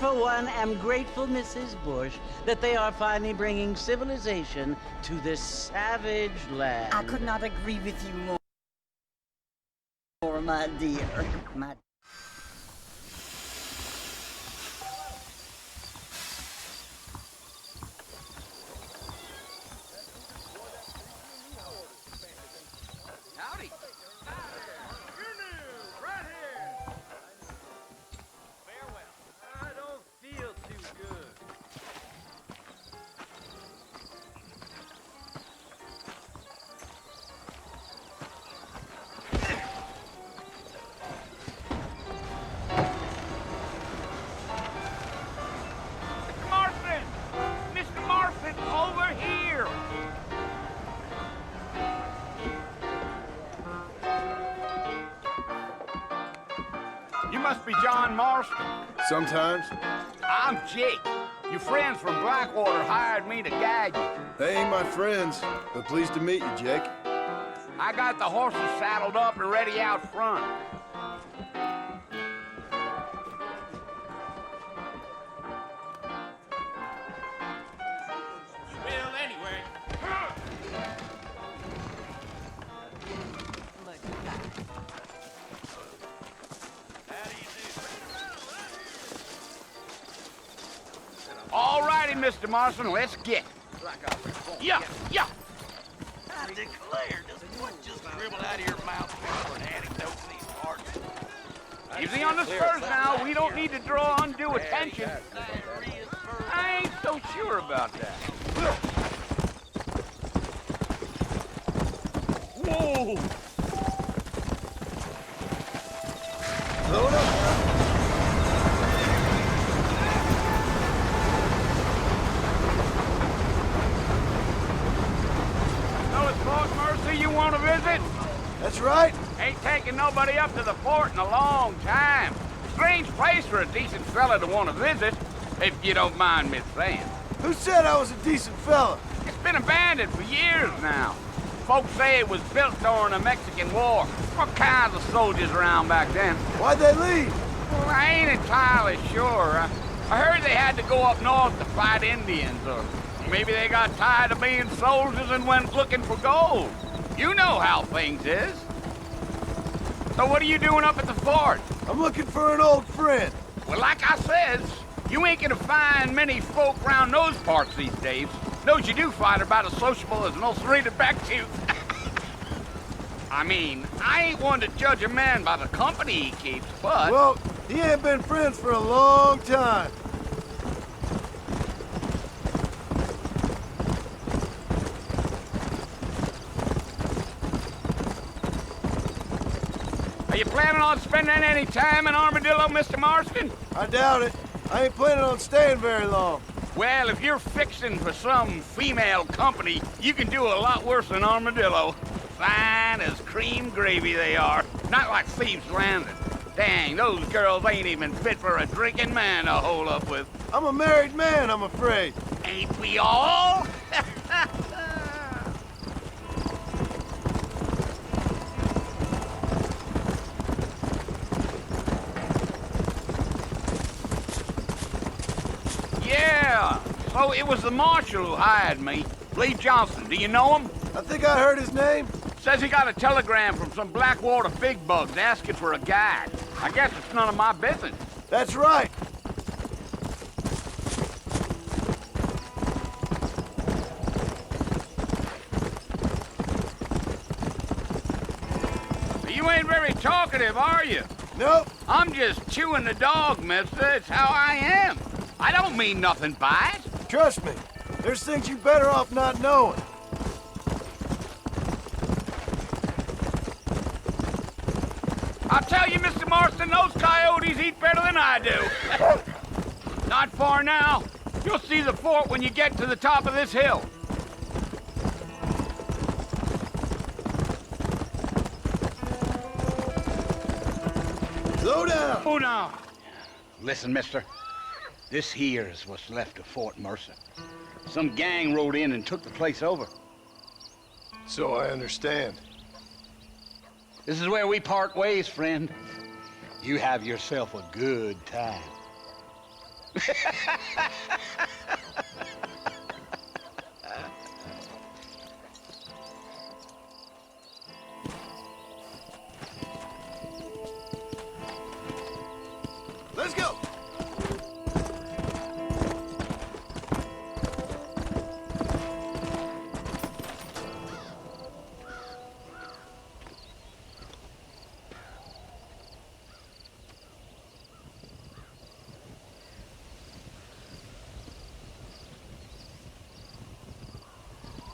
for one, am grateful, Mrs. Bush, that they are finally bringing civilization to this savage land. I could not agree with you more, my dear. Howdy. Good news, right here. Farewell. I don't feel too good. Mr. Marston, over here. You must be John Marston. Sometimes. I'm Jake. Your friends from Blackwater hired me to guide you. They ain't my friends, but pleased to meet you, Jake. I got the horses saddled up and ready out front. Well, anyway. All righty, Mr. Marston, let's get. Yeah. I declare, does what just dribble out of your mouth for an anecdote in these parts? Easy on the spurs now. We don't need to draw undue attention. I ain't so sure about that. Whoa! Load up. So it's Fort Mercy you want to visit? That's right. Ain't taking nobody up to the fort in a long time. Strange place for a decent fella to want to visit, if you don't mind me saying. Who said I was a decent fella? It's been abandoned for years now. Folks say it was built during the Mexican War. What kinds of soldiers around back then? Why'd they leave? Well, I ain't entirely sure. I heard they had to go up north to fight Indians, or maybe they got tired of being soldiers and went looking for gold. You know how things is. So what are you doing up at the fort? I'm looking for an old friend. Well, like I says, you ain't gonna find many folk around those parts these days. Those you do find are about as sociable as an ulcerated back tooth. I mean, I ain't one to judge a man by the company he keeps, but... Well, he ain't been friends for a long time. Are you planning on spending any time in Armadillo, Mr. Marston? I doubt it. I ain't planning on staying very long. Well, if you're fixing for some female company, you can do a lot worse than Armadillo. Fine as cream gravy they are. Not like Thieves' Landing. Dang, those girls ain't even fit for a drinking man to hole up with. I'm a married man, I'm afraid. Ain't we all? Yeah, so it was the marshal who hired me. Lee Johnson, do you know him? I think I heard his name. Says he got a telegram from some Blackwater big bugs asking for a guide. I guess it's none of my business. That's right. You ain't very talkative, are you? Nope. I'm just chewing the dog, mister. It's how I am. I don't mean nothing by it. Trust me. There's things you better off not knowing. I'll tell you, Mr. Marston, those coyotes eat better than I do. Not far now. You'll see the fort when you get to the top of this hill. Slow down. Oh, no. Listen, mister. This here is what's left of Fort Mercer. Some gang rode in and took the place over. So I understand. This is where we part ways, friend. You have yourself a good time. Let's go!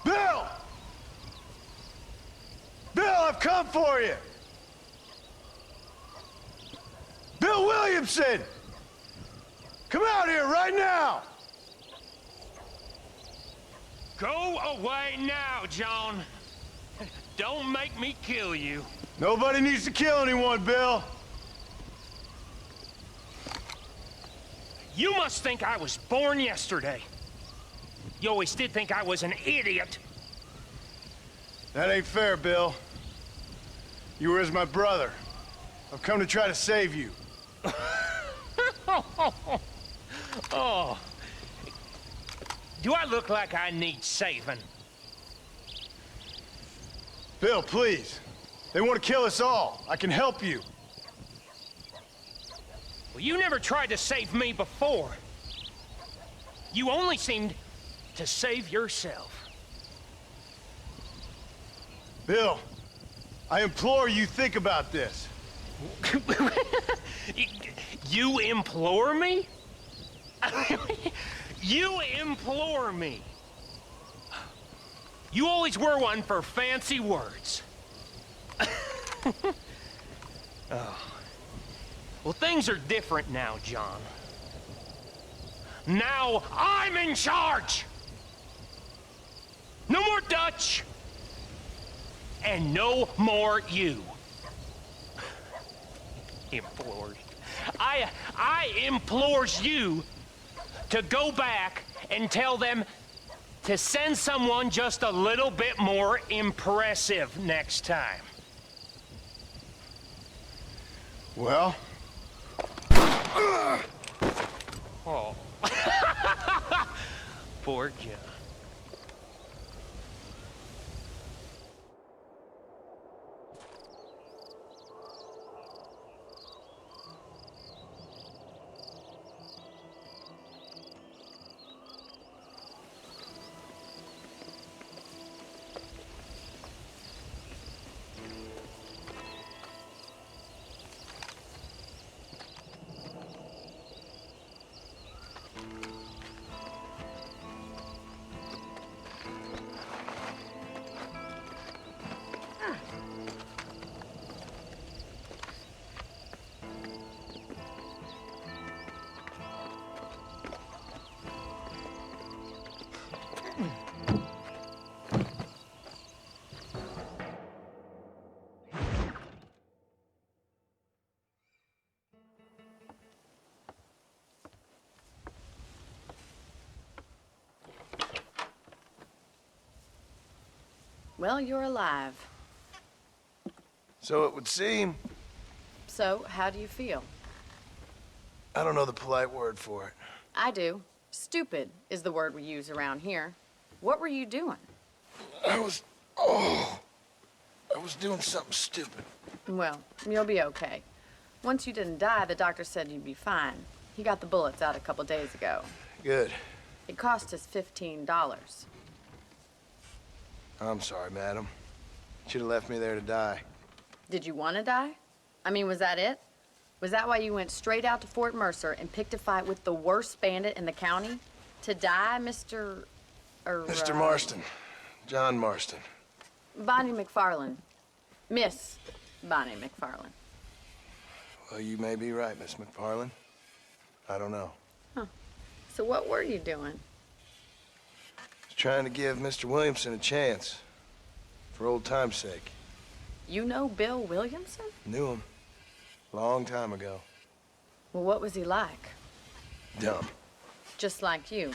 Bill! Bill, I've come for you! Bill Williamson! Come out here right now! Go away now, John. Don't make me kill you. Nobody needs to kill anyone, Bill. You must think I was born yesterday. You always did think I was an idiot. That ain't fair, Bill. You were as my brother. I've come to try to save you. Oh. Do I look like I need saving? Bill, please. They want to kill us all. I can help you. Well, you never tried to save me before. You only seemed to save yourself. Bill, I implore you think about this. You implore me? You implore me. You always were one for fancy words. Oh. Well, things are different now, John. Now I'm in charge! No more Dutch! And no more you. Implores. I implores you to go back and tell them to send someone just a little bit more impressive next time. Well? Oh. Poor John. Well, you're alive. So it would seem. So, how do you feel? I don't know the polite word for it. I do. Stupid is the word we use around here. What were you doing? I was doing something stupid. Well, you'll be okay. Once you didn't die, the doctor said you'd be fine. He got the bullets out a couple days ago. Good. It cost us $15. I'm sorry, madam. Should have left me there to die. Did you want to die? I mean, was that it? Was that why you went straight out to Fort Mercer and picked a fight with the worst bandit in the county? To die, Mr. Mr. Marston. John Marston. Bonnie McFarland. Miss Bonnie McFarland. Well, you may be right, Miss McFarland. I don't know. Huh. So what were you doing? Trying to give Mr. Williamson a chance. For old time's sake. You know Bill Williamson? Knew him. Long time ago. Well, what was he like? Dumb. Just like you.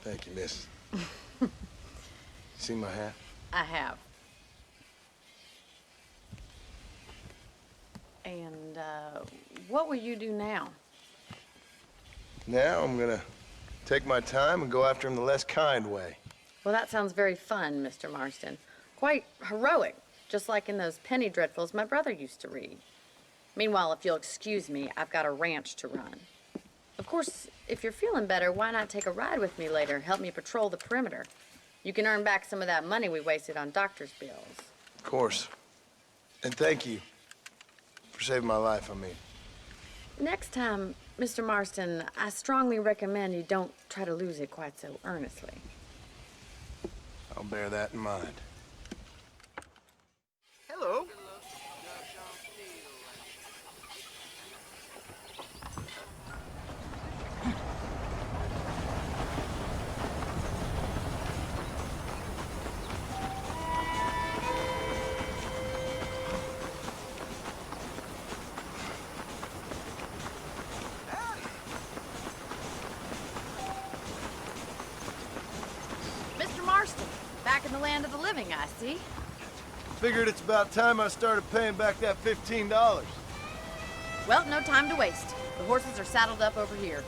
Thank you, miss. See my hat? I have. And, what will you do now? Now I'm gonna take my time and go after him the less kind way. Well, that sounds very fun, Mr. Marston. Quite heroic, just like in those penny dreadfuls my brother used to read. Meanwhile, if you'll excuse me, I've got a ranch to run. Of course, if you're feeling better, why not take a ride with me later? Help me patrol the perimeter. You can earn back some of that money we wasted on doctor's bills. Of course. And thank you for saving my life, I mean. Next time, Mr. Marston, I strongly recommend you don't try to lose it quite so earnestly. I'll bear that in mind. Hello. Mr. Marston, back in the land of the living, I see. Figured it's about time I started paying back that $15. Well, no time to waste. The horses are saddled up over here.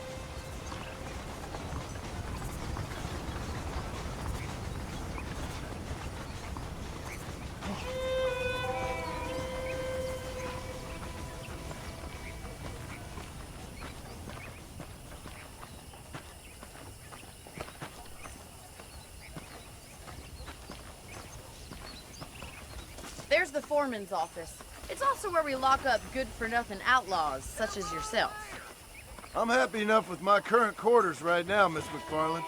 There's the foreman's office. It's also where we lock up good-for-nothing outlaws, such as yourself. I'm happy enough with my current quarters right now, Miss McFarland.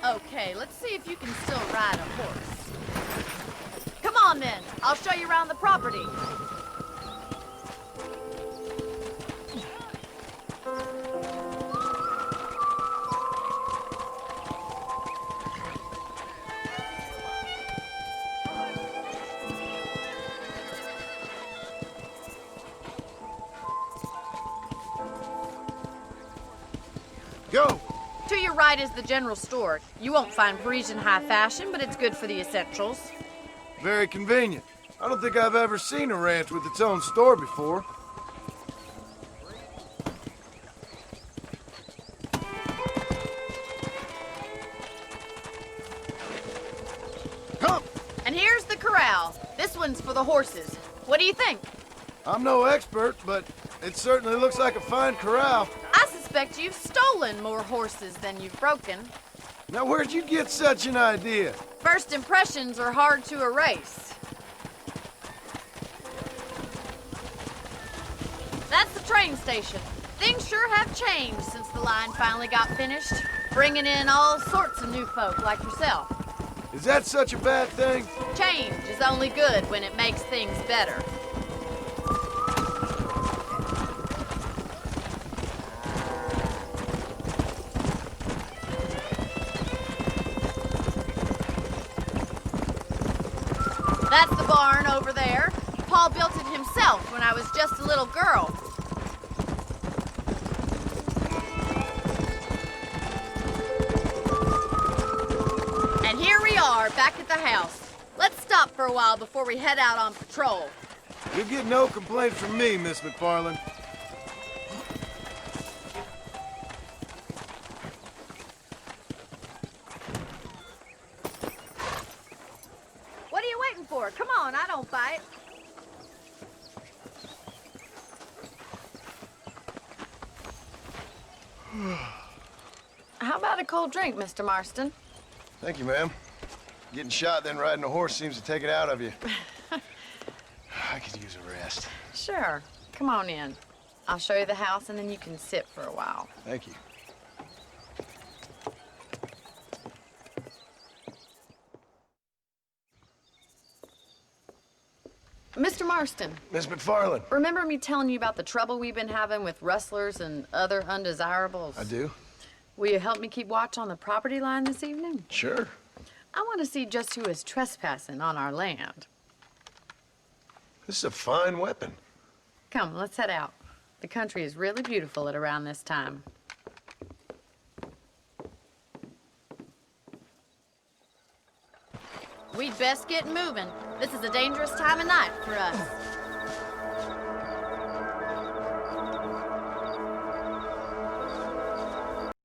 Okay, let's see if you can still ride a horse. Come on, then. I'll show you around the property. Go! To your right is the general store. You won't find Parisian high fashion, but it's good for the essentials. Very convenient. I don't think I've ever seen a ranch with its own store before. Come! And here's the corral. This one's for the horses. What do you think? I'm no expert, but it certainly looks like a fine corral. I suspect you've stolen more horses than you've broken. Now, where'd you get such an idea? First impressions are hard to erase. That's the train station. Things sure have changed since the line finally got finished, bringing in all sorts of new folk like yourself. Is that such a bad thing? Change is only good when it makes things better. That's the barn over there. Paul built it himself when I was just a little girl. And here we are, back at the house. Let's stop for a while before we head out on patrol. You get no complaint from me, Miss McFarland. What are you waiting for? Come on, I don't bite. How about a cold drink, Mr. Marston? Thank you, ma'am. Getting shot, then riding a horse seems to take it out of you. I could use a rest. Sure. Come on in. I'll show you the house, and then you can sit for a while. Thank you. Mr. Marston, Miss McFarland. remember me telling you about the trouble we've been having with rustlers and other undesirables? I do? Will you help me keep watch on the property line this evening? Sure. I want to see just who is trespassing on our land. This is a fine weapon. Come, let's head out. The country is really beautiful at around this time. We'd best get moving. This is a dangerous time of night for us.